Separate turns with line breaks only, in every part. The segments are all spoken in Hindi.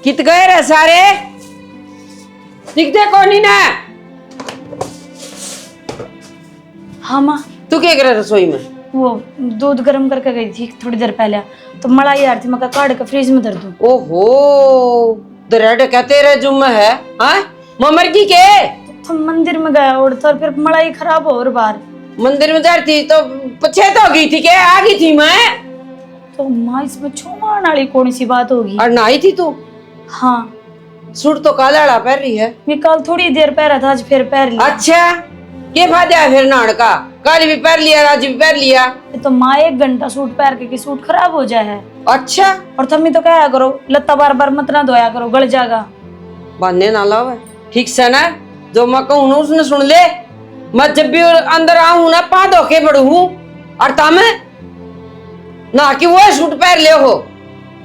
कित गए रे सारे? दिखते कौन ना?
हाँ माँ,
तू क्या करे रसोई में?
वो दूध गर्म करके गई थी थोड़ी देर पहले, तो मलाई यार थी, मैं कहा काट के फ्रिज में धर दूं।
ओहो, दरेड क्या तेरे जुम्मा है? हाँ, ममर की के?
तो मंदिर में गया और तो फिर मलाई खराब हो और बाहर।
मंदिर में जाती तो पछे तो गई थी के? आ गई थी मैं।
तो माँ इसमें छुमान वाली कौन सी बात होगी?
और नहाई थी तू?
हाँ,
सूट तो काला पहन रही है।
मैं कल थोड़ी देर पहरा था, आज फिर पहर लिया।
अच्छा, के फायदा है फिर नहाने का? कल भी पहन लिया, आज भी पहन लिया।
तो माँ 1 घंटा सूट पहर के कि सूट खराब हो जाए है।
अच्छा,
और तुम तो क्या करो, लत्ता बार बार मत ना धोया करो, गल जाएगा।
बांधने ना लाओ, ठीक से ना? जो मैं कहूँ ना उसने सुन ले। मैं जब भी अंदर आऊं ना पा धोके पड़ू हूँ, और तम ना कि वो सूट पहन ले हो।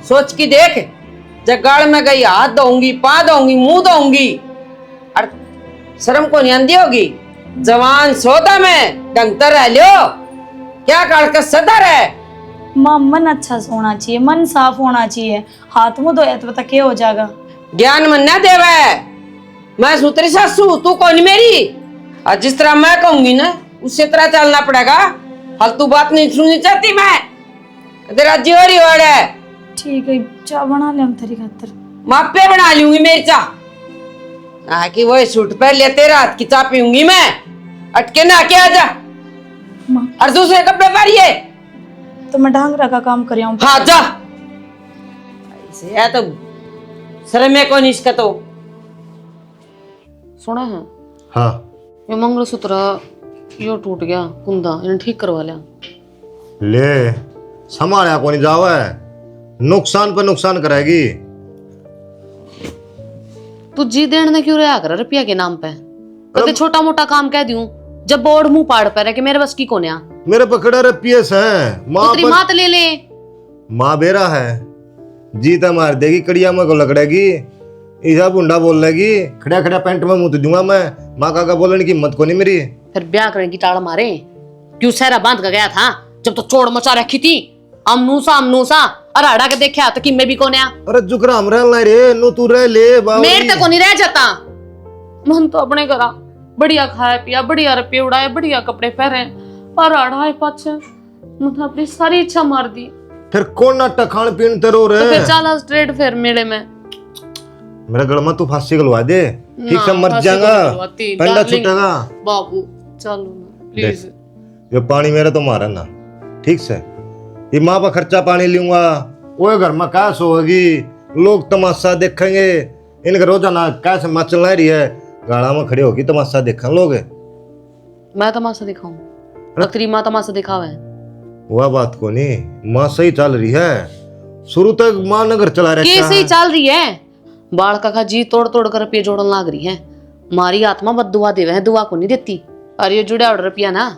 सोच की देख, जगाड़ में गई हाथ धोऊंगी, पा धोऊंगी, मुंह धोऊंगी, और शर्म को नहीं आंदी होगी? जवान सौदा में ढंग तर रह लियो, क्या काट कर सदा रहे।
माँ मन अच्छा होना चाहिए, मन साफ होना चाहिए, हाथ मुंह धोया तो पता क्या हो जाएगा।
ज्ञान मन ना देवे। मैं सूत्री सासू, तू कौन मेरी? और जिस तरह मैं कहूंगी ना उसी तरह चलना पड़ेगा। फालतू बात नहीं सुननी चाहती मैं। तेरा जोरी वाड़ है।
ठीक है, चाय बना ले हम तेरी खातिर।
मापे बना लूंगी मेरी चाह। कि वही सूट पहन लिया, तेरा हाथ की चाह पीऊंगी मैं। अटके ना के आजा।
माँ,
और दूसरे कपड़े पहनिए।
तो मैं ढांगरा का काम कर रहा हूँ।
हाँ जा। ऐसे है तो शर्म है कौन इसका तो।
सुना है?
हाँ,
ये मंगलसूत्र यो टूट गया, कुंदा इन्हें ठीक करवा लिया।
ले संभाला को नहीं जावे, नुकसान पर नुकसान करेगी।
तू जी देने ने क्यों रहा कर रुपया के नाम पे? तो छोटा मोटा काम कह दूं, जब बोर्ड मुंह पाड़ पर है कि मेरे बस की कोने आ।
मेरे पकड़ा रे पीएस है माँ
तेरी मात ले ले।
माँ बेरा है, जीता मार देगी, कड़िया में को लगड़ेगी, ईसा बुंडा बोल लेगी, खड़ा खड़ा पैंट में मुँह दूंगा मैं। माँ का बोलने की हिम्मत को नहीं मेरी।
फिर ब्याह करने की टाड़ मारे क्यों? सहरा बांध कर गया था जब तो चोड़ मचा रखी थी। अमनूसा अराड़ा के देखा तो कि मैं भी कोने आ।
अरे जुकराम रह रे, नु तू रह ले बावली।
मेरे तक को नहीं रह जाता। मन तो अपने करा बढ़िया खाया पिया, बढ़िया रुपये उड़ाए, बढ़िया कपड़े पहने, और अढ़ाए पाछे मुझे अपनी सारी इच्छा मार दी।
फिर कौन नाटक खान पीन तेरो रे?
तो फिर चल स्ट्रेट फिर मेले में
मेरा गल में तू फांसी गलवा दे, ठीक से मर जाएगा, पंडा छूटेगा।
बाबू चलो प्लीज।
ये पानी मेरा तो मारा ना, ठीक से। ये माँ पर खर्चा पानी लूंगा, वो घर में कैस होगी, लोग तमाशा देखेंगे। इनका रोजाना कैसे माँ चल रही है, गाड़ा में खड़े होगी तमाशा देखा लोग।
मैं तमाशा दिखाऊं? और तेरी माँ तमाशा दिखावे?
वह बात को नहीं, माँ सही चल रही है। शुरू तक माँ नगर चला रहा है।
कैसे चल रही है? बाल का जी तोड़ तोड़ कर रुपये जोड़न लाग रही है। मारी आत्मा बद दुआ देवे है, दुआ को नहीं देती। और ये जुड़ा उड़ रुपया ना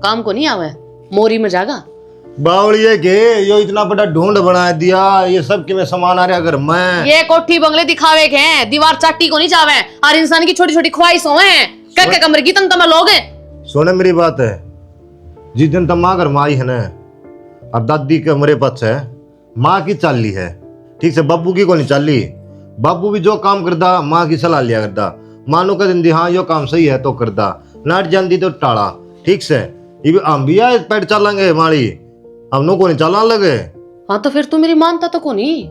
काम को नहीं आवे, मोरी में जागा।
बावली है के यो इतना बड़ा ढूंढ बना दिया, ये सब कि मैं सामान आ रहा घर में।
ये कोठी बंगले दिखावे के हैं, दीवार चाटी को नहीं जावे। और इंसान की छोटी छोटी ख्वाहिशों हैं, क्या कमरे की तंग लोग हैं।
सोने मेरी बात है, जिस दिन तक माँ घर माँ आई है ना, और दादी के हमारे पास है, माँ की चाल ली है, ठीक से। बाबू की को नहीं चाल ली। बाबू भी जो काम करता माँ की सलाह लिया करता। मानो का दिन हाँ यो काम सही है तो करता, नाट जानती तो टाड़ा, ठीक से। ये हम भी आए पैर चलेंगे माड़ी, हमनों को नहीं चलने लगे।
हाँ तो फिर तू मेरी मानता तो को नहीं।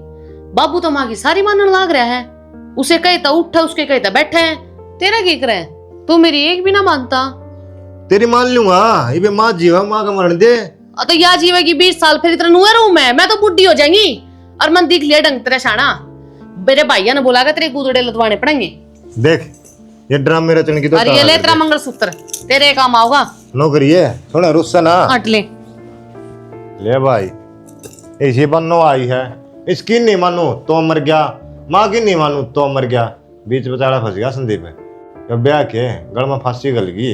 बाबू तो माँ की सारी मानने लाग रहा है, उसे कहता उठा, उसके कहता बैठे है। तेरा क्या करे? तू मेरी एक भी ना मानता।
तेरी मान लूंगा, ये माँ जीवा, माँ का मरण दे।
तो या जीवेगी 20 साल, फिर इतना नुआ रहूं मैं तो बुढ़ी हो जाएंगी। और मन दिख लिया ढंग तेरा शाना। मेरे भाइया ने बोला तेरे गुदड़े लदवाने पड़ेंगे।
देख ये ड्रामे रचने की तो
और ये ले तेरा मंगलसूत्र, तेरे काम आऊगा।
नौकरी है, थोड़ा रुस्सा ना
हट ले।
ले भाई, इसी बनो आई है। इसकी नहीं मानू तो मर गया, माँ की नहीं मानू तो मर गया। बीच बेचारा फंस गया संदीप है, जब ब्याह के गल में फांसी गल गई।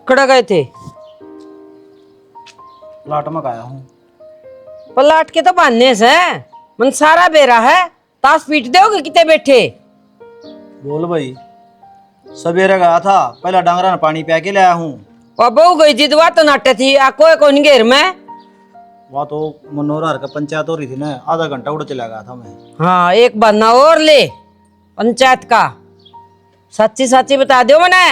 कड़ा गए थे?
लाट में आया हूँ।
पलाट के तो बांधने से मन सारा बेरा है, ताश पीट दोगे कितने बैठे?
बोल भाई, सवेरे गया था, पहला डांगरा ने पानी पिया के लाया हूँ।
और बहू गई थी तो तो नाटे थी, आ कोई कौन घेर में
वहाँ तो मनोहर का पंचायत हो रही थी ना, आधा घंटा उड़ चला गया था मैं।
हाँ, एक बहाना और ले पंचायत का। सच्ची सच्ची बता दो मने।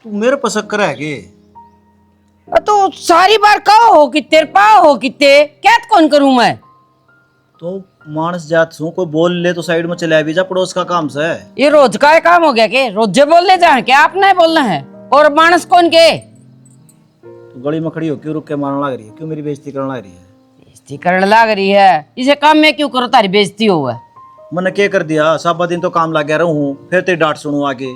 तू मेरे पर शक्कर है कि?
तो सारी बार कहो हो कि तेरे पाओ हो किते क्या कौन करूं मैं?
तो मानस जात सू, कोई बोल ले तो साइड में चला भी जा, पड़ोस का काम से।
ये रोज का ही काम हो गया के? रोजे बोलने जाए क्या आपने बोलना है? और मानस कौन के?
तो गली में खड़ी हो क्यों रुक के मारने लग रही है? क्यों मेरी बेइज्जती करने लग रही है?
बेइज्जती करने लग रही है? इसे काम में क्यों करो तारी बेइज्जती हो?
मैंने क्या कर दिया? साबा दिन तो काम लग गया रहूं, फिर तेरी डांट सुनू आगे।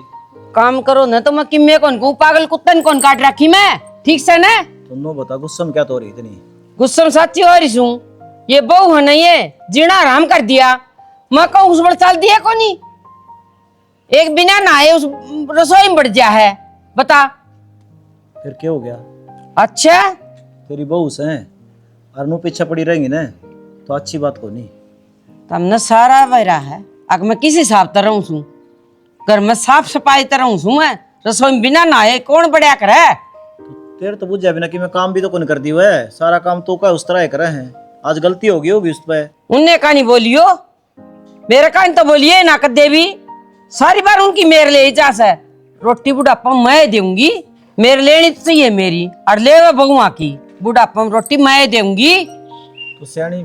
काम करो ना तो मैं किम्मे कौन कहूं? पागल कुत्ता ने कौन काट रखी मैं? ठीक से ना?
तुम नो बता, गुस्सा में क्या तो हो रही इतनी?
गुस्सा में सच्ची हो रही हूँ। ये बहू है ना, ये जीना आराम कर दिया। मैं कहूँ उस बड़ चल दिया को नहीं, एक बिना नहाए उस रसोई में बढ़ गया है। बता
फिर क्या हो गया?
अच्छा
तेरी बहू से और नु पीछे पड़ी रहेंगी ना तो अच्छी बात को नहीं।
तुमने सारा बहरा है। अगर मैं किसी हिसाब तरह हूँ, घर में साफ सफाई तरह हूँ, मैं रसोई में बिना नहाए कौन बढ़िया करे?
तेरे तो बुझ जाए बिना कि मैं काम भी तो कौन कर दी हुआ है, सारा काम तो का उस तरह करे हैं। आज गलती होगी उस पे।
उनने कहा नहीं बोलियो, मेरे कहा तो बोलिए ना कर देवी। सारी बार उनकी मेरे ले इजाजत है। रोटी बुढ़ापा मैं दूंगी, मेरे लेनी तो चाहिए मेरी, और ले बगुआ की बुढ़ापा में रोटी मैं दूंगी।
तो सियानी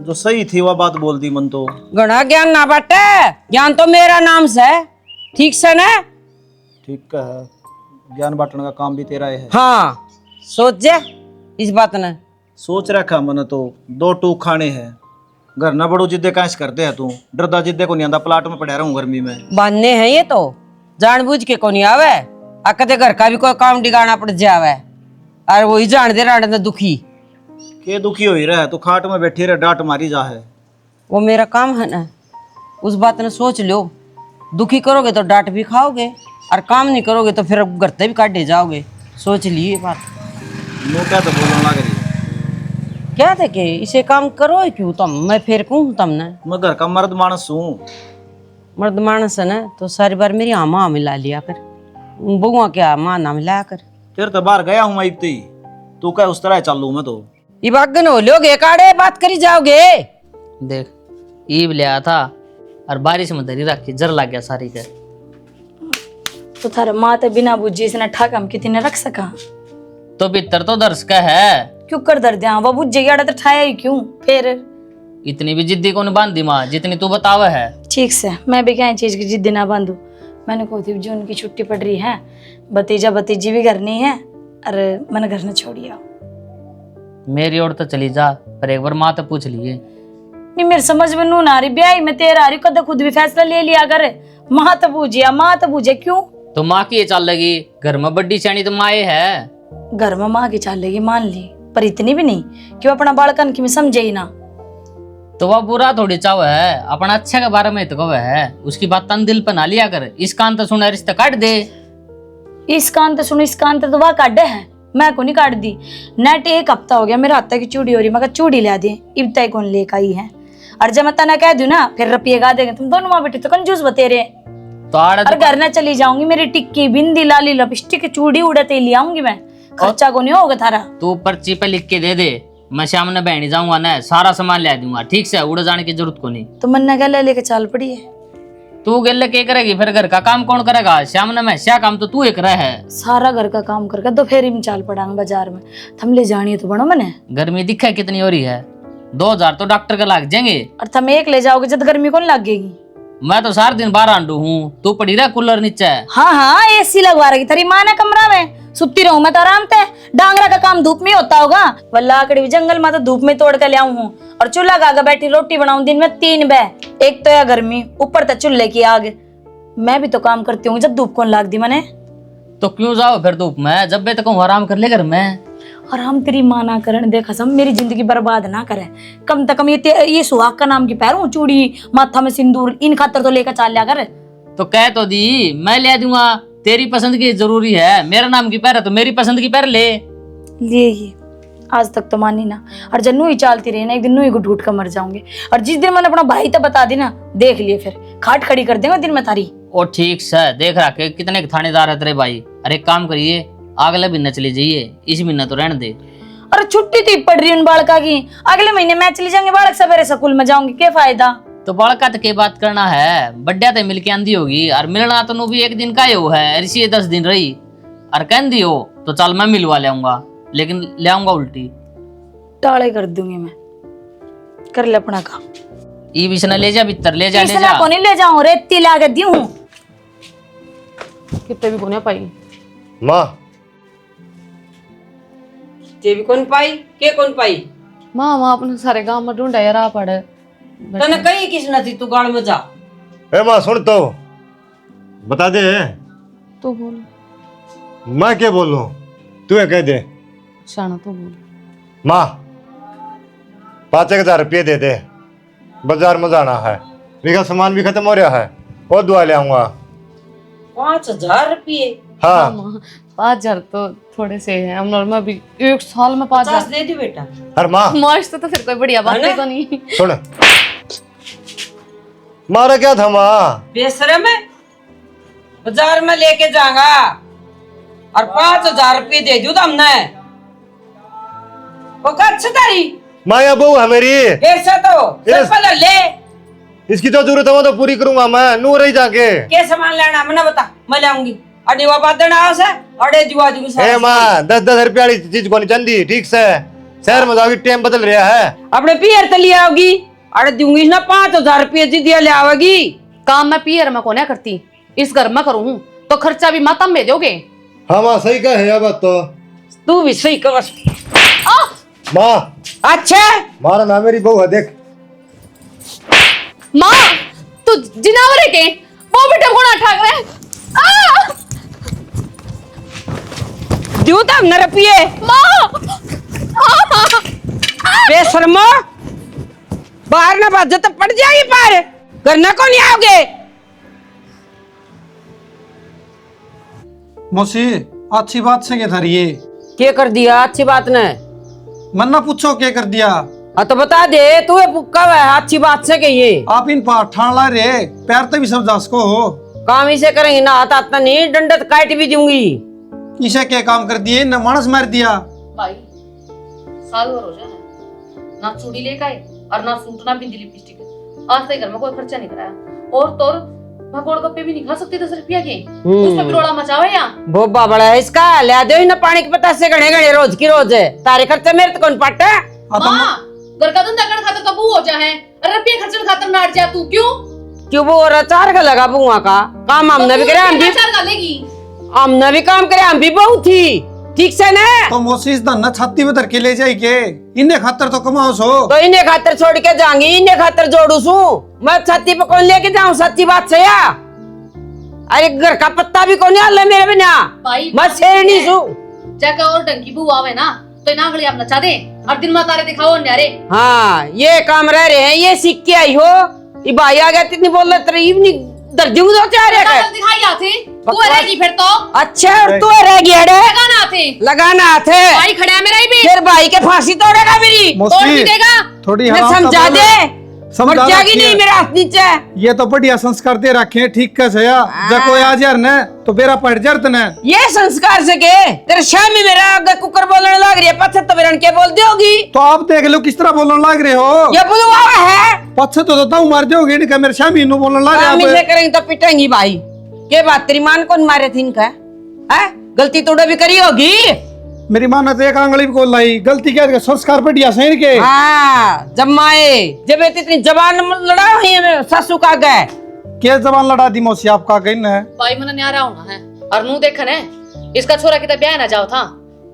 जो सही थी वह बात बोल दी मन तो।
घना ज्ञान ना बाटे, ज्ञान तो मेरा नाम से है। ठीक से ना?
ठीक है, ज्ञान बांटने का काम भी तेरा है।
हाँ, सोच जा इस बात ने।
सोच रखा मन तो, दो टूक खाने हैं। घर ना बड़ो जिद्दे कैश करते है तू, डरदा जिद्दे को नहीं आंदा, प्लाट में पड़ा रहूं गर्मी में।
बांधने हैं ये तो जानबूझ के को नहीं आवे। अकते घर का भी कोई काम डिगाना पड़ जावे, और वही जान दे राड ने दुखी।
के दुखी हो ही रहा है, तू खाट में बैठी रहे, डांट मारी जा है।
वो मेरा काम है ना, उस बात ने सोच लो। दुखी करोगे तो डांट भी खाओगे, और काम नहीं करोगे तो फिर घर से भी काटे जाओगे। सोच ली ये बात।
नो क्या तो बोलने लग रही है?
क्या थे के इसे काम करो ही क्यों तुम? मैं फिर कहूँ तुमने
मैं घर का मर्द मानस हूँ।
मर्द मानस है ना, तो सारी बार मेरी आमा मिला लिया कर, बुआ क्या माँ ना मिलाया कर।
तेरे तो बाहर गया हूँ मैं इतनी, तू क्या उस तरह चालू मैं तो।
ये बागन हो लोगे काड़े बात करी जाओगे।
देख ईब लिया था और बारिश में धरी रखी, जर लग गया सारी के।
तो थारा माँ तो बिना बुझी इसने ठाक हम कितने रख सका?
तो भीतर तो दर्श का है।
क्यों कर दर्द? हाँ वो बुझ जाएगा तो ठाया ही क्यों फिर?
इतनी भी जिद्दी कौन बांधी माँ जितनी तू बतावा है।
ठीक से मैं भी क्या चीज की जिद्दी ना बांधू। मैंने कहा थी जो उनकी छुट्टी पड़ रही है, भतीजा भतीजी भी घर नहीं है, अरे मैंने घर न छोड़िया।
मेरी ओर तो चली जा, पर एक बार माँ तो पूछ लिए।
नहीं मेरे समझ में नून आ रही, ब्याह में तेरा आ रही, कद खुद भी फैसला ले लिया कर। माँ तो पूछे क्यों?
तो माँ की ये चाल लगी, घर में बड्डी सैनी तो माँ है।
घर में माँ की चाल लेगी मान ली, पर इतनी भी नहीं कि वो अपना बालकन की में समझे ही ना।
तो वह बुरा थोड़ी चाव है, अपना अच्छा के बारे में तो कव है, उसकी बात तन दिल पर ना लिया कर। इस कान तो सुना रिश्ता काट दे।
इस कान तो सुनो, इस कान तो वह काटे है, मैं को नहीं काट दी। नेट एक हफ्ता हो गया मेरे हाथ की चूड़ी हो रही, मैं चूड़ी ला दी, इब तक कौन लेकर आई है। और जब मैं तना कह दूं ना फिर रुपये गा देंगे। तुम दोनों माँ बेटे तो कंजूस बतेरे।
तो आड़े
और घर न चली जाऊंगी, मेरी टिक्की बिंदी लाली लिपस्टिक चूड़ी उड़ते ले आऊंगी मैं, खर्चा को नहीं होगा थारा।
तू पर्ची पे लिख के दे दे, मैं शाम ने बहनी जाऊंगा ना, सारा सामान ले दूंगा। ठीक से उड़ जाने की जरूरत को नहीं।
तो मन गले लेके चाल पड़ी है।
तू गले के करेगी, फिर घर का काम कौन करेगा? शाम ने मैं क्या काम तो तू एक रह है।
सारा घर का काम करके दोपहर में चाल पड़ांगे बाजार में। थम ले जानी तो बनो मने।
गर्मी दिखा कितनी हो रही है, 2000 तो डॉक्टर के लाग जाएंगे।
और थम एक ले जाओगे जब गर्मी कौन लगेगी?
मैं तो सारा दिन बाहर आंडू हूँ, तू पड़ी रहा कूलर नीचे।
हाँ हाँ एसी लगवा रही तेरी माँ ने कमरा में, सुती रहूं मैं तो आराम से। डांगरा का काम धूप में होता होगा, वल्ला आकड़ी भी जंगल में तो धूप में तोड़ कर ले आऊं हूँ। और चूल्हा का बैठी रोटी बनाऊं दिन में 3 बार। एक तो या गर्मी, ऊपर तो चूल्हे की आग। मैं भी तो काम करती हूँ जब धूप कौन लाग दी मैंने।
तो क्यों जाओ फिर धूप में, जब बे तक आराम कर ले घर में।
और हम तेरी माँ ना करन देखा सब, मेरी जिंदगी बर्बाद ना करे। कम से कम ये सुहाग का नाम की पैरों चूड़ी, माथा में सिंदूर, इन खातर तो लेकर चाल लिया कर।
तो कह तो दी मैं ले दूंगा, तेरी पसंद की जरूरी है। मेरा नाम की पैर है तो मेरी पसंद की पैर ले
ये आज तक तो मानी ना। और जब नू ही चालती रही ना, एक दिन नू ही घुट घुट कर मर जाऊंगे। और जिस दिन मैंने अपना भाई तो बता दी ना, देख लिए फिर खाट खड़ी कर देंगे दिन में थारी।
ओ ठीक से देख रहा के कितने थानेदार है तेरे भाई। अरे काम करिए, अगले महीने चले जाइए, इस महीने तो रहने दे।
और छुट्टी तो पड़ रही उन बालका की, अगले महीने मैं चली जाऊंगी, बालक सवेरे स्कूल में जाऊंगी, क्या फायदा।
तो बड़का तो के बात करना है, बढ़िया तो मिलके आंदी होगी और मिलना तो नु भी एक दिन का ही हो है, ऐसी 10 दिन रही और कहती हो तो चल मैं मिलवा ले आऊंगा, लेकिन ले आऊंगा उल्टी।
टाले कर दूंगी मैं, कर ले अपना काम।
ई बिछना ले जा भीतर, ले जा ले
इसना
जा।
को नहीं ले जाऊं, रेती ला के दूं।
कितने भी कोने पाई
माँ
ते भी कौन पाई के कौन पाई
माँ वहाँ अपने सारे गांव में ढूंढा यार आ पड़े।
तने कही किस न थी तू गाड़ में जा।
ए माँ सुन तो बता दे।
तो बोल
मैं क्या बोलूं, तू कह दे।
शाना तो बोल।
माँ 5,000 रुपये दे दे, बाजार में जाना है, मेरा सामान भी खत्म हो रहा है और दुआ ले आऊंगा।
5,000 रुपये?
हाँ
5,000 तो थोड़े से हैं, हम नॉर्मल भी 1 साल में 5,000
50 दे दी बेटा।
अरे माँ
मस्त तो फिर कोई बढ़िया बात
है ना?
है तो नहीं।
सुन, मारा क्या था माँ?
बेशरम है, बाजार में लेके जाऊंगा और 5,000 रुपये दे दूं हमने। वो अच्छा तारी
माया बहू है मेरी,
कैसा तो
Yes.
सब ले
इसकी जो जरूरत है वो तो पूरी करूंगा मैं, नू रही जाके।
के सामान लेना मैंने बता, मैं लाऊंगी। अरे वो बात देना से अड़े जुआ जुगु
ए माँ 10-10 रुपये वाली चीज को नहीं चंदी, ठीक से शहर में जाओगी, टाइम बदल रहा है।
अपने पियर तली आओगी, अरे दूंगी ना 5,000 रुपये दिया ले आवेगी।
काम मैं पियर में कोने करती, इस घर में करूँ तो खर्चा भी मातम में दोगे।
हाँ माँ सही कहा है, बात तो
तू भी सही कर
माँ।
अच्छा
मारा ना मेरी बहू है, देख
माँ तू जिनावर है के वो बेटा गुना ठाक रहे।
दू तो हमने रुपये बेशर्मो, बाहर ना बात तो पड़ जाएगी, पार करना को नहीं आओगे।
मौसी अच्छी बात से क्या था ये?
क्या कर दिया अच्छी बात ने?
मन ना पूछो क्या कर दिया।
हाँ तो बता दे, तू ये पुक्का है अच्छी बात से कहिए।
आप इन पर ठान ला रहे, पैर तो भी सब दास को हो।
काम इसे करेंगे ना, आता आता नहीं, डंडत काट भी दूंगी।
इसे क्या काम कर दिए, न मानस मार दिया।
भाई साल भर हो जाए ना चूड़ी लेकर आए और ना सूट ना बिंदी लिपस्टिक, आज तक घर में कोई खर्चा नहीं कराया। और तो मैं गोलगप्पे भी नहीं खा सकती 10 रुपया के, उसमें बिरोड़ा मचावे या
बोबा बड़ा है इसका, ले दो ना पानी के पता से गणे गणे रोज की रोज है, तारे खर्चे मेरे तो कौन पट्टा।
माँ घर का धंधा करने खातर कबू हो जा है, रुपये खर्चने खातर नाट जा तू क्यों
वो अचार का लगा बुआ का काम हमने भी करे, हम भी हमने भी काम करे, हम भी बहुत थी ठीक से ना।
तो मौसी इस धन छाती में धर के ले जाई के, इन्हें खातर तो कमाओ सो।
तो इन्हें खातर छोड़ के जाऊंगी, इन्हें खातर जोड़ू सू, मैं छाती पे कौन लेके जाऊं, सच्ची बात से या। अरे घर का पत्ता भी कौन है मेरे बिना, मैं शेरनी सू।
जाकर और डंकी बू आवे ना तो इना गली आप नचा दे और दिन में तारे दिखाओ न्यारे।
हाँ ये काम रह रहे हैं, ये सीख के आई हो, ये भाई आ गया इतनी बोल रहे तेरे इवनिंग दर्जी में दो चार है
दिखाई आते तू रहेगी फिर तो।
अच्छा और तू रह गया रे,
लगाना आते
लगाना थे
भाई खड़ा है मेरा ही भी,
फिर भाई के फांसी तोड़ेगा मेरी,
तोड़ भी देगा।
थोड़ी
मैं
हराम
समझा
का बोलो।
दे,
समझा
मर जाएगी
रखी
नहीं
है।
मेरा हाथ नीचे।
ये तो बढ़िया संस्कार दे रखे हैं, ठीक कैसे या जब कोई आ जार न तो बेरा पड़ जरत न।
ये संस्कार से के तेरे शामी मेरा अगर कुकर बोलने लग रही है, पत्थर तो बेरन के बोल दोगी।
तो आप देख लो किस तरह बोलने लग रहे हो।
ये बुलवा है
पछे तो ताऊ मार दोगे, इनका मेरे शामी नु बोलने लग
काम इसे
रहे
करेंगे तो पिटेंगी भाई। के बात तेरी मान कौन मारे थी इनका है, गलती तोड़े भी करी होगी।
मेरी माँ ने तो एक आंगली को लाई, गलती क्या है, संस्कार बढ़िया सही के।
हाँ जमाए जब इतनी जबान लड़ा हुई है सासू का गए,
क्या जबान लड़ा दी मौसी आपका गई न।
भाई मैंने न्यारा होना है और नू देखन है इसका छोरा की ब्याह ना जाओ था,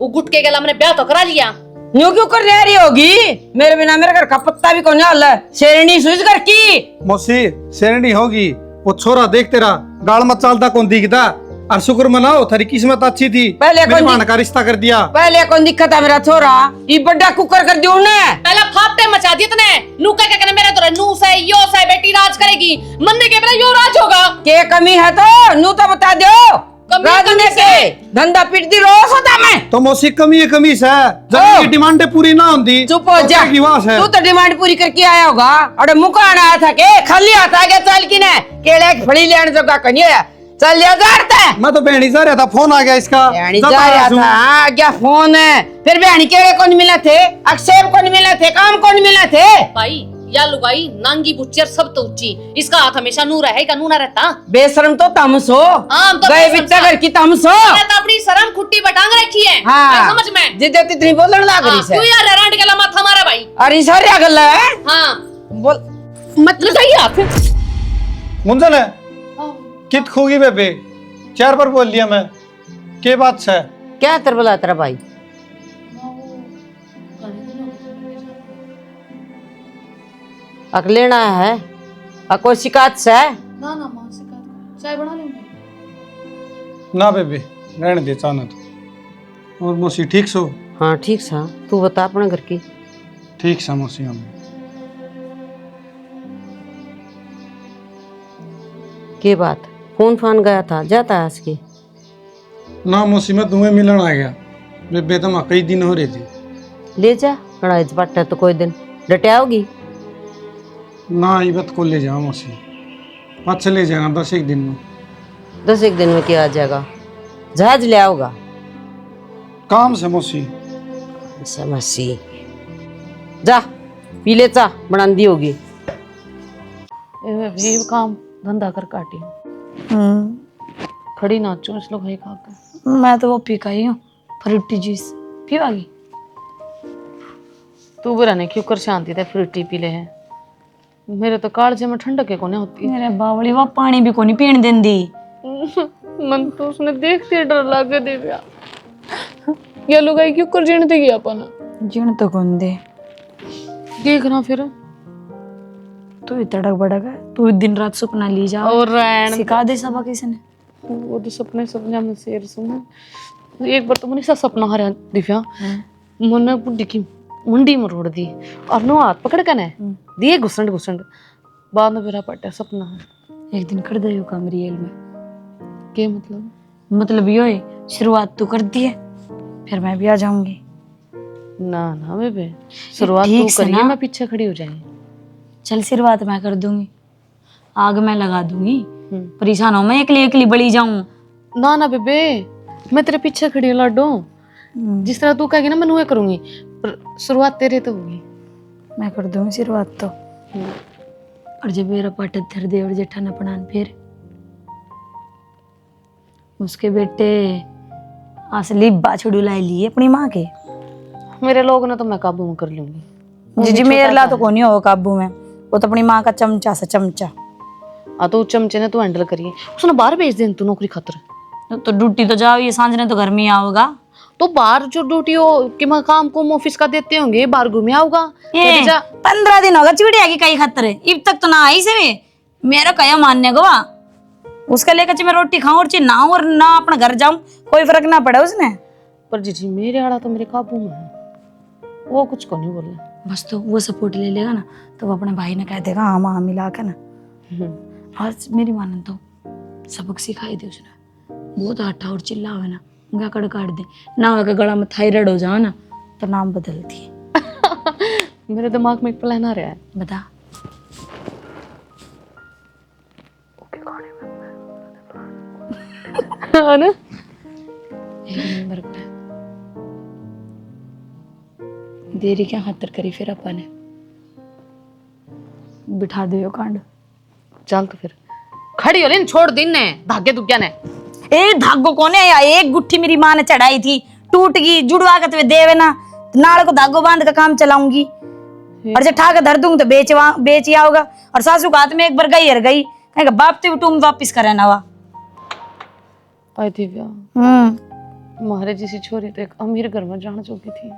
वो गुट के गला मैंने ब्याह तो करा लिया।
न्यू क्यों कर रही होगी, मेरे बिना मेरे घर का पत्ता भी कौन है, शेरनी सुई घर की।
मौसी शेरनी होगी, वो छोरा देख तेरा गाल मत चालता कौन दिखता, और शुक्र मनाओ थारी किस्मत अच्छी थी,
पहले
मेरी मां का रिश्ता कर दिया।
पहले कौन दिक्कत है मेरा छोरा, ये बड़ा कुकर कर दियो ने,
पहला फापते मचा दिए तने, नू क्या कहने मेरे तो नू से यो से बेटी राज करेगी, मन्ने के मेरा यो राज होगा।
के कमी है तो नू तो बता दो,
कमी
के धंधा पीट दी रोज होता मैं।
तो मौसी कमी कमी से जब डिमांड पूरी ना होती
चुप हो जा, तू तो डिमांड पूरी करके आया होगा, अरे मुका आया था के खाली आता गया चल की ने केले की फड़ी लेने जो का कनिया चल जा जाता है।
मैं तो बहनी जा रहा था, फोन आ गया इसका।
बहनी
जब
जा
आया
रहा
हूँ।
था। हाँ क्या फोन है? फिर बहनी के कौन मिला थे? अक्षय कौन मिला थे? काम कौन मिला थे?
भाई या लुगाई नांगी बुच्चर सब तो ऊंची, इसका हाथ हमेशा नूर है का नूना रहता।
बेशरम तो तमसो,
हाँ, तो
गए
बेशरम
बिच्चा घर की तमसो।
मैंने तो अपनी शर्म खुट्टी बटांग रखी है।
हाँ
समझ में
जिद्दे तितनी बोलने लग रही
तू
है।
यार रंड के माथा मारा भाई।
अरे सारी गल है।
हाँ
बोल
मतलब सही हाथ
मुंजन है कित खोगी बेबे, चार बार बोल लिया मैं, के बात है?
क्या तेरे बोला तेरा भाई? अक लेना है कोई शिकायत से?
ना ना मां से चाय बना लेंगे।
ना बेबे रहने दे चाहना तो। और मौसी ठीक सो?
हाँ ठीक सा, तू बता अपने घर की।
ठीक सा मौसी हम।
के बात फोन फान गया था, जाता है आज की?
ना मौसी मैं तुम्हें मिलन आ गया, बेबे तो कई दिन हो रहे थे।
ले जा कड़ाई पट्टा तो कोई दिन डटिया होगी।
ना ये बात को ले जा मौसी, पाँच ले जाएगा 10 एक दिन में।
10 एक दिन में क्या आ जाएगा? जहाज ले आओगा?
काम से मौसी।
समझी जा पी ले चा बना दी होगी।
ये काम धंधा कर काटी खड़ी नाचो इस लोग खा कर।
मैं तो वो पी का ही हूँ, फ्रूटी जूस पीवागी।
तू बुरा नहीं क्यों कर शांति थे फ्रूटी पी ले है। मेरे तो कालजे में ठंडक के कोने होती
मेरे बावली वो पानी भी कोनी पीण देंदी।
मन तो उसने देखते डर लागे दे गया। ये लोग क्यों कर जीने देगी अपन
जीण तो कौन दे।
देखना फिर
तू ही तड़क भड़क है, तू दिन रात सपना ली जा
और रैन
सिखा दे सबा किसी ने।
वो तो सपने सपने में शेर सुन। एक बार तो मैंने सा सपना हरा दिव्या, मैंने बुड्ढी की मुंडी में रोड़ दी और नो हाथ पकड़ कर ने दिए घुसंड घुसंड। बाद में मेरा पट्टा सपना है।
एक दिन कर दे यो काम रियल में।
के
मतलब यो है शुरुआत तू कर दी है, फिर मैं भी आ जाऊंगी।
ना ना बेबे शुरुआत
ठीक
तू
से
करिए,
ना।
मैं पीछे खड़ी हो जाएंगी।
चल शुरुआत मैं कर दूंगी, आग मैं लगा दूंगी, परेशान हो मैं एकली एकली बड़ी जाऊं।
ना ना बेबे मैं तेरे पीछे खड़ी हूँ लाडो, जिस तरह तू कहेगी ना मैं वही करूंगी, पर शुरुआत तेरे तो होगी।
मैं कर दूंगी शुरुआत तो। और जब मेरा पाटत धर दे और जेठा न पढ़ान फिर उसके बेटे असली बाछड़ू लाई लिए अपनी माँ के।
मेरे लोग ना तो मैं काबू में कर लूंगी।
जी मेरे ला तो कौन ही हो काबू में, वो तो अपनी माँ का चमचा सा चमचा।
तो चमचे ने तू हैंडल करिए, उसने बाहर भेज दे तू नौकरी खातर।
तो ड्यूटी तो जाओ, ये सांझ ने तो घर में आओगा।
तो बाहर जो ड्यूटी हो कि मैं काम को ऑफिस का देते होंगे, बाहर घूमे आऊगा।
15 दिन होगा चिड़िया की कई खातर अब तक तो ना आई से वे मेरा कया मानने को उसका लेकर मैं रोटी खाऊं और ना और ना अपना घर जाऊं, कोई फर्क ना पड़े उसने।
पर जी मेरे आड़ा तो मेरे काबू में है, वो कुछ को नहीं बोला।
बस तो वो सपोर्ट ले लेगा ना तो वो अपने भाई ने कह देगा हाँ माँ मिला के ना। और मेरी माँ ने तो सबक सिखाई दी उसने, बहुत आटा और चिल्ला हुआ ना उनका कड़ काट दे ना होगा गला में थायराइड हो जाओ ना तो नाम बदलती है।
मेरे दिमाग में एक प्लान आ रहा है।
बता।
हाँ ना
एक नंबर पे देरी क्या खातर करी फिर अपन ने बिठा दे कांड।
चल तो फिर खड़ी हो लेन छोड़ दिन ने धागे दुग्या ने।
ए धागो कोने आया, एक गुट्ठी मेरी माँ ने चढ़ाई थी टूट गई, जुड़वा के तुम्हें देवे ना नाल को धागो बांध का काम चलाऊंगी और जब ठा के धर दूंगी तो बेच ही आओगा। और सासू का हाथ में एक बार गई हर गई कहेगा बाप ते तुम वापिस करे ना वा।
आई दिव्या हमारे जैसी छोरी तो एक अमीर घर में जाना चुकी थी।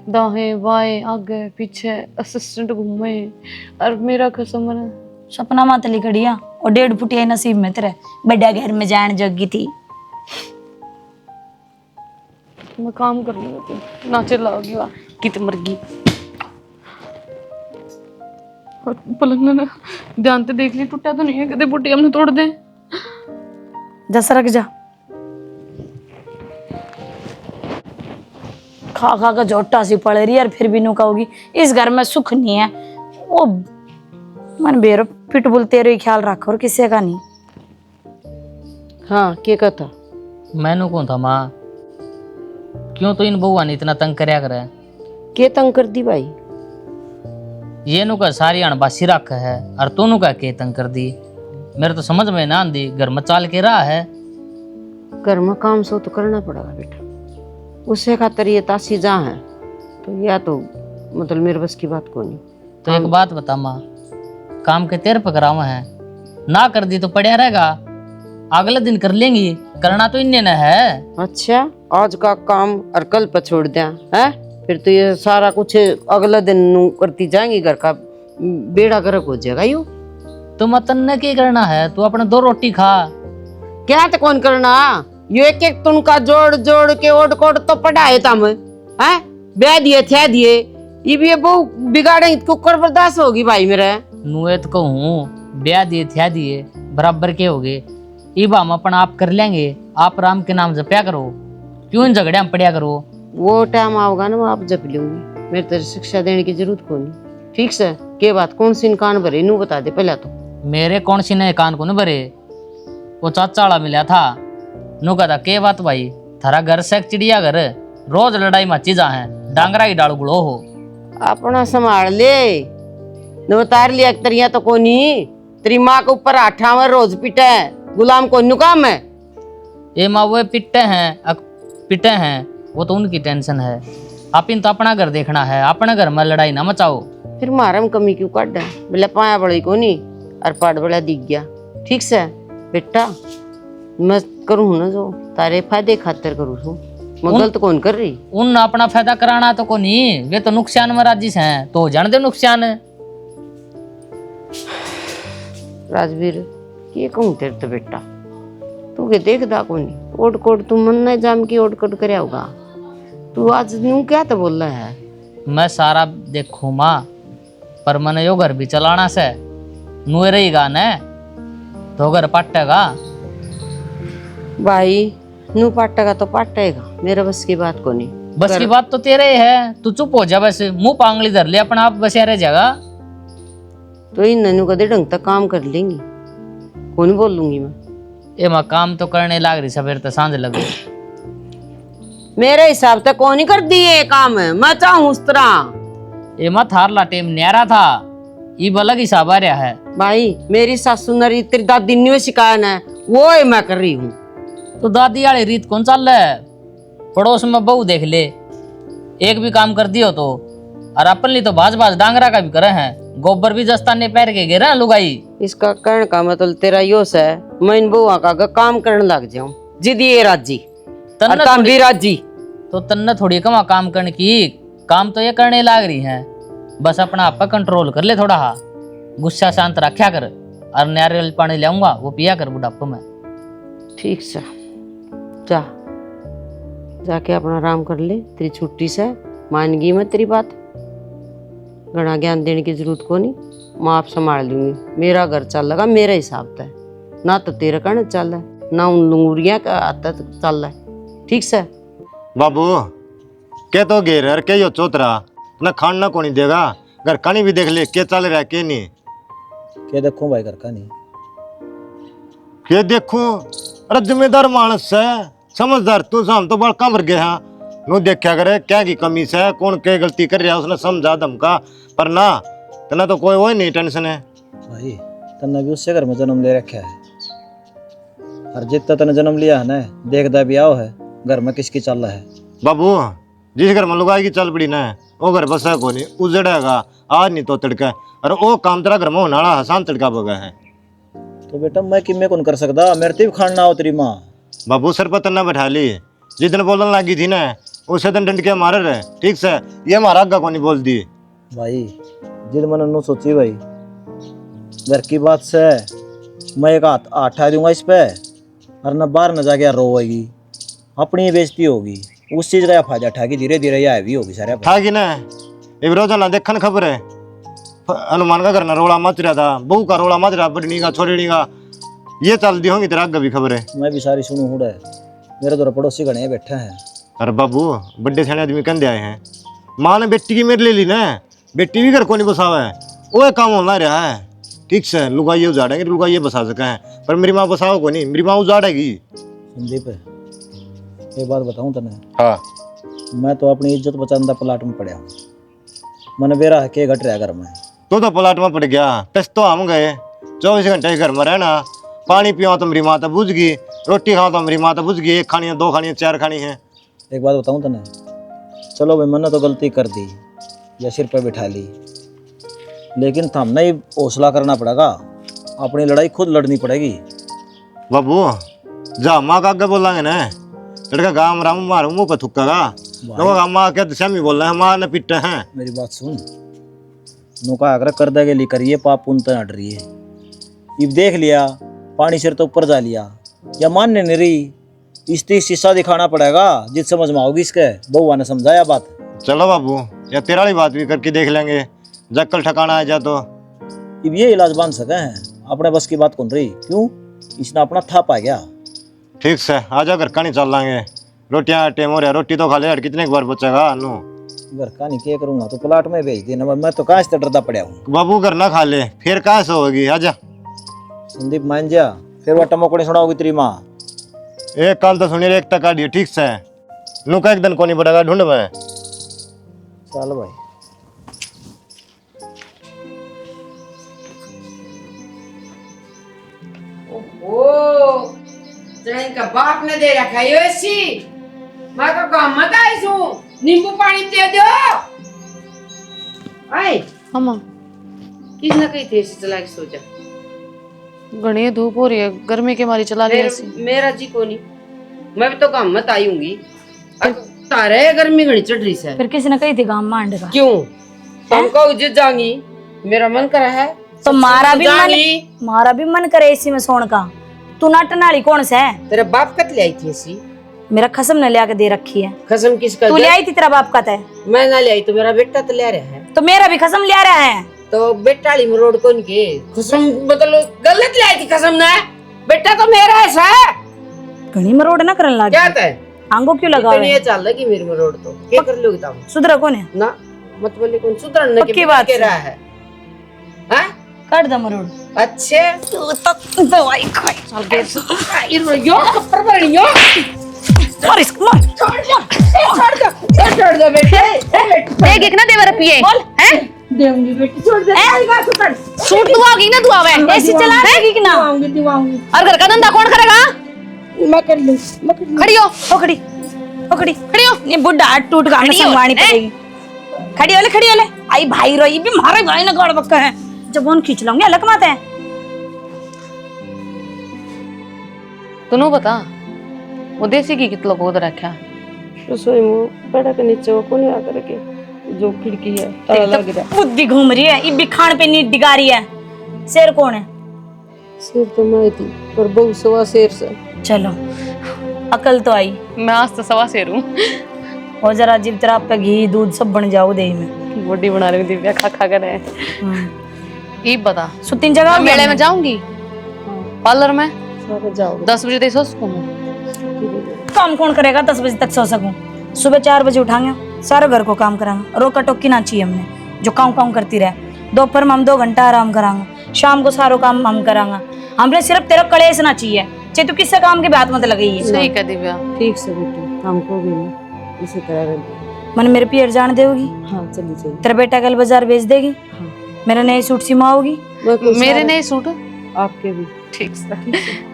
दाएं बाएं आगे पीछे असिस्टेंट घूमे और मेरा कसम बना
सपना मातली खड़िया और 1.5 फुटिया नसीब में तेरे बड़ा घर में जान जोगी थी।
मैं काम कर लूंगी ना चिल्लाओगी वाह कित मरगी। और पलंग ना ध्यान से देख ली टूटा तो नहीं है, कदे बुट्टी हमने तोड़ दे।
जस रख जा खा खा का झोटा सी पड़ रही है और फिर भी नु कहोगी इस घर में सुख नहीं है। ओ मन बेरो पिटबुल तेरे ही ख्याल रखो और किसी का नहीं।
हाँ के कहता
मैनू कौन था माँ, क्यों तो इन बउआ ने इतना तंग करया करे।
के तंग कर दी भाई?
ये नु का सारी अणबासी रख है और तू नु का के तंग कर दी। मेरे तो समझ में ना आंदी, घर में चाल के रहा है।
घर में काम सो तो करना पड़ेगा बेटा, उससे खातर ये तासी जहाँ है तो या तो मतलब मेरे बस की बात को नहीं।
तो एक बात बता माँ, काम के तेर पकड़ावा है, ना कर दी तो पड़या रहेगा, अगले दिन कर लेंगी, करना तो इन्ने न है।
अच्छा आज का काम और कल पर छोड़ दिया है, फिर तो ये सारा कुछ अगला दिन नु करती जाएंगी, घर का बेड़ा गर्क हो जाएगा। यू
तो मतन ने क्या करना है, तू अपने 2 रोटी खा।
क्या तो कौन करना, ये एक एक तुनका जोड़ जोड़ के ओड कोड तो पढ़ाए तम है, ब्याह दिए थे दिए, ये भी बहु बिगाड़े कुकर बर्दाश्त होगी भाई मेरे।
नुए तो कहूँ ब्याह दिए थे दिए बराबर के हो गए, इब हम अपन आप कर लेंगे, आप राम के नाम जपया करो, क्यों इन झगड़े में पड़िया करो।
वो टाइम आओगा ना, वो आप जप लूंगी, मेरे तेरे शिक्षा देने की जरूरत को नहीं। ठीक से के बात कौन सी कान भरे नू बता दे पहला तो।
मेरे कौन सी ने कान को न भरे, वो चाचा वाला मिला था, नु कहता के बात भाई थारा घर से चिड़िया घर, रोज लड़ाई मची जा है, डांगरा की डाल गुड़ो हो।
अपना संभाल ले, न उतार लिया तरिया तो कोनी, तेरी माँ के ऊपर आठावर रोज पिटे गुलाम को नु काम है।
ये माँ वो पिटे हैं वो तो उनकी टेंशन है, आप इन तो अपना घर देखना है, अपने घर में लड़ाई ना मचाओ।
फिर मारम कमी क्यों काट बोले पाया बड़ी कोनी और पाट बड़ा दिख गया। ठीक से बेटा मैं करूँ ना जो तारे फायदे खातिर करूँ छू, मैं गलत कौन कर रही।
उन अपना फायदा कराना तो को नहीं, वे तो नुकसान में राजी हैं, तो जान दे नुकसान है।
राजवीर ये कहूँ तेरे तो बेटा, तू के देखदा कोनी ओट कोट तू मन नहीं जाम की ओट कोट करे होगा, तू आज न्यू क्या तो बोल रहा है।
मैं सारा देखू माँ, पर मैंने यो घर भी चलाना से नुए रहेगा न तो घर पटेगा
भाई, नू पाटेगा तो पाटेगा, मेरे बस की बात को नहीं।
बस की बात तो तेरे ही है, तू चुप हो जा, बस मुंह पांगली धर ले अपना आप, बस रह जाएगा।
तो इन ननू कदे ढंग तक काम कर लेंगी, कौन बोल लूंगी मैं।
ये माँ काम तो करने लग रही सवेर तो सांझ लगे,
मेरे हिसाब से कौन ही कर दी ये काम है, मैं चाहूँ उस तरह।
ये माँ थारला टेम न्यारा था, ये अलग हिसाब आ रहा है।
भाई मेरी सासू नरी तेरी दादी ने सिखाया ना, वो ही मैं कर रही हूँ।
तो दादी वाली रीत कौन चल रहा है, पड़ोस में बहू देख ले, एक भी काम कर दियो तो, और अपन ली तो बाज बाज डांगरा का भी करे हैं, गोबर भी जस्ताने पैर के गिरा लुगाई।
इसका कहने का मतलब तेरा योस है मैं इन बुआ का काम करने लग जाऊं, जिदी ये राजी और तुम भी राजी।
तो तन्ने थोड़ी कमा काम करने की, काम तो ये करने लग रही है, बस अपना आप कंट्रोल कर ले थोड़ा, हा गुस्सा शांत रखा कर, और नारियल पानी लाऊंगा वो पिया कर बुढ़ापे में।
ठीक से जा, जाके अपना आराम कर ले, तेरी छुट्टी से मान गई मैं तेरी बात, घना ज्ञान देने की जरूरत को नहीं, मैं आप संभाल लूंगी, मेरा घर चल लगा मेरे हिसाब से, ना तो तेरा कहना चल रहा है ना उन लंगूरिया का आता चल रहा है। ठीक से
बाबू के तो घेर और के यो चौतरा ना खाना को नहीं देगा, घर कहानी भी देख ले के चल रहा है के नहीं।
क्या देखूं भाई घर का नहीं,
के देखूं, अरे जिम्मेदार मानस है, समझदार तू शाम तो बड़ कम गए हाँ, नो देखा करे क्या की कमी से कौन क्या गलती कर रहा है, उसने समझा धमका, पर ना तना तो कोई वो नहीं टेंशन है।
भाई तन्ने भी उससे घर में जन्म ले रखा है, और जितना तने जन्म लिया है ना, देखदा भी आओ है घर में किसकी चल रहा है।
बाबू जिस घर में लुगाई की चल पड़ी ना, वो घर बसा को नहीं उजड़ेगा आज नहीं तो तड़का, और वो काम तेरा घर में होने वाला हसान तड़का बगा है।
तो बेटा मैं किमें कौन कर सकता, मेरे तो भी खाना हो तेरी माँ।
बाबू सर पर तना बैठा ली, जिस दिन बोलने लगी थी ना उसे दिन डंड के मारे रहे। ठीक से ये हमारा आगा को नहीं बोल दी
भाई, जिद मन नु सोची भाई, घर की बात से मैं एक हाथ आठा दूंगा इस पे, और न बाहर न जाके रोएगी, अपनी बेइज्जती होगी, उस चीज का फायदा उठागी, धीरे धीरे यह भी होगी सारे
था कि ना। एक रोजाना देखन खबर है हनुमान का घर ना रोड़ा मच रहा था, बहू का रोड़ा मच रहा, बड़नी का छोड़नी का, ये चल दी होंगी तेरा आगे भी खबर है।
मैं भी सारी सुनू हूँ, मेरे तो पड़ोसी गणे बैठे हैं।
अरे बाबू बड़े सियाने आदमी कंधे आए हैं, माँ ने बेटी की मेरे ले ली ना, बेटी भी घर को नहीं बसावा है, वो काम होना रहा है। ठीक से लुगाइये उजाड़ेंगे, लुगाइये बसा सके हैं, पर मेरी माँ बसाओ को नहीं, मेरी माँ उजाड़ेगी।
संदीप एक बात बताऊं तने,
हाँ
मैं तो अपनी इज्जत बचाने प्लाट में पड़ा हूँ। मन बेरा के घट रहा घर में।
तो प्लाट में पड़ गया, टच तो हम गए 24 घंटे घर में रहना, पानी पियो तो मेरी माँ तो बुझ गई, रोटी खाओ तो मेरी माँ तो बुझ गई, 1 खानी है 2 खानी है 4 खानी है।
एक बात बताऊं तने, चलो भाई मैंने तो गलती कर दी या सिर पे बिठा ली, लेकिन थमने ही हौसला करना पड़ेगा, अपनी लड़ाई खुद लड़नी पड़ेगी।
बाबू जा माँ का आगे बोलेंगे ना, लड़का गाँव राम मारू मुँह पे थुक्केगा, लोग माँ के दिशा में बोल रहे हैं, माँ ने पिटे हैं।
मेरी बात सुन, नौका आगरा कर दे के लिए करिए, पाप पुन तो हट रही है। इब देख लिया पानी सिर तो ऊपर जा लिया, या मानने नहीं रही, इस शीशा दिखाना पड़ेगा, जिस समझ में आओगी इसके। बउआ ने समझाया बात।
चलो बाबू या तेरा वाली बात भी करके देख लेंगे, जक्कल ठिकाना है जा तो।
अब ये इलाज बांध सके हैं, अपने बस की बात कौन रही, क्यों इसने अपना था पा गया।
ठीक से आजा घर का नहीं चल लाएंगे, रोटियां टेम हो रहा, रोटी तो खा ले, कितने बार बचेगा अनु।
घर का नहीं क्या करूंगा, तो प्लाट में भेज देना, मैं तो कहाँ से डरता पड़ा हूँ।
बाबू घर ना खा ले, फिर कहाँ से होगी, आजा।
संदीप मान जा, फिर वह टमोकड़ी सुनाओगी तेरी माँ।
एक काल तो सुनिए, एक तक आडियो ठीक से, नु का एक दिन को नहीं पड़ेगा ढूंढ में।
चल भाई
ओ जैन का बाप ने दे रखा है ऐसी, मैं तो काम मत आई सू, नींबू पानी दे दो। आई
अम्मा
किसने कही थी ऐसी चला के सोचा,
घनी धूप हो रही है, गर्मी के मारी चला रही है ऐसी।
मेरा जी को नहीं, मैं भी तो काम मत आई हूँगी, तारे गर्मी घड़ी चढ़ रही है।
फिर किसी ने कही थी गाँव मांड का,
क्यों तुमको उज्जत जाऊंगी, मेरा मन करा है
तो मारा भी मन करे इसी में सोने का। तू नाटनाली कौन से है?
तेरा बाप कत ले आई थी ऐसी,
मेरा खसम ने लिया के दे रखी है।
कसम किसका?
तू ले आई थी, तेरा बाप का है।
मैं ना ले आई तो मेरा बेटा तो ले रहा है,
तो मेरा भी खसम ले रहा है।
तो बेटाली में रोड कौन के कसम, मतलब गलत ले आई थी कसम ना, बेटा तो मेरा है सा।
घनी में रोड ना करने लगा,
क्या है
आंगो क्यों लगा
इतनी ये चल रहा कि मेरे में रोड तो क्या कर लोगे तुम?
सुधरा कौन है?
ना मत बोले कौन सुधरने
पक्की बात
के रहा है, हाँ?
काट दम रोड।
अच्छे
तू तो दवाई खाई
चल के यो कपड़ पर यो
और इसको मार
छोड़ दो बेटे,
एक एक ना देवर पिए
बोल
हैं,
देऊंगी बेटी, छोड़ दे आएगा तो कर
सूट दुआगी ना दुआवे
ऐसी चला रही कि ना?
दिवाऊंगी
और घर का धंधा कौन करेगा?
मैं कर लूं, मैं कर लूं।
खड़ी हो,
पकड़ी पकड़ी
खड़ी हो।
ये बुढ़ा हाथ टूट गया, हमें
खड़ी हो,
संभालनी
हैं?
पड़ेगी। खड़ी होले आई भाई रोई भी मारे भाई ना गड़ बक्का है, जब उन खींच लूंगी अलग मत है।
तू बता वो देसी की कितलो गोद रखा
रसोई में बड़ा के नीचे वो कौन आ करके जो खिड़की है ताला लग रहा है।
बुद्धि घूम रही है, ये भी खान पे नीट डिगा रही है। शेर कौन है?
शेर तो मैं थी, पर बहु सवा शेर से।
चलो अकल तो आई,
मैं आज तो सवा शेर हूँ।
और जरा जीव तेरा पे घी दूध सब बन जाओ दे में।
बॉडी बना रही हूँ दिव्या, खा खा कर रहे। ये बता
सुतीन जगह
मेले में जाऊंगी, पार्लर में
सारे जाओ
10 बजे तक सो सकूँ।
काम कौन करेगा 10 बजे तक सो सकूं? सुबह 4 बजे उठाएंगे, सारा घर को काम करांगे, रोका टोकी ना चाहिए हमने, जो काम काम करती रहे। दोपहर में हम 2 घंटा आराम करांगे, शाम को सारो काम हम करांगे। हमने सिर्फ तेरा कलेश ना चाहिए, चाहे तू किससे काम के बात मत लगी है।
सही कह दिव्या।
ठीक से बेटी, हमको भी नहीं इसी तरह रहती।
मन मेरे पियर जान देगी,
हाँ चली जाइए।
तेरा बेटा कल बाजार भेज देगी, मेरा नए सूट सिमाओगी।
मेरे नए सूट
आपके भी
ठीक से।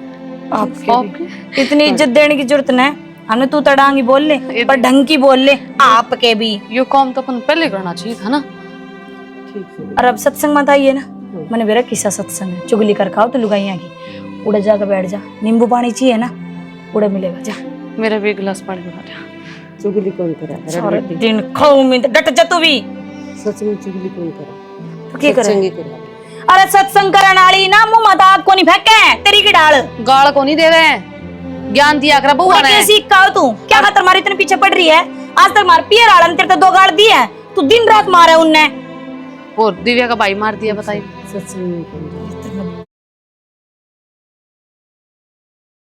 आपके इतनी इज्जत देने की जरूरत नहीं, हमने तू तड़ांगी बोल ले, पर ढंग की बोल ले। आपके भी
यो काम तो अपन पहले करना चाहिए था ना।
ठीक से।
और अब सत्संग मत आइए ना, मैंने मेरा किस्सा सत्संग है, चुगली कर खाओ तो लुगाइया की। उड़े जाकर बैठ जा, नींबू पानी चाहिए ना, उड़े मिलेगा जा।
मेरा भी 1 गिलास पानी बना दे।
चुगली कौन करा?
सारे दिन खाऊ में डट जा तू भी।
सच में चुगली कौन करा?
तो क्या करे?
सत्संगी करा।
अरे सत्संग करने वाली ना मुंह मत आग को नहीं फेंके, तेरी की डाल
गाल को नहीं दे रहे, ज्ञान दिया कर बुआ ने।
कैसी का तू क्या खातर मारी इतने पीछे पड़ रही है? आज तक मार पियर आलन तेरे तो 2 गाड़ दी है, तू दिन रात मारे उनने।
और दिव्या का भाई मार दिया, बताइए।
सत्संग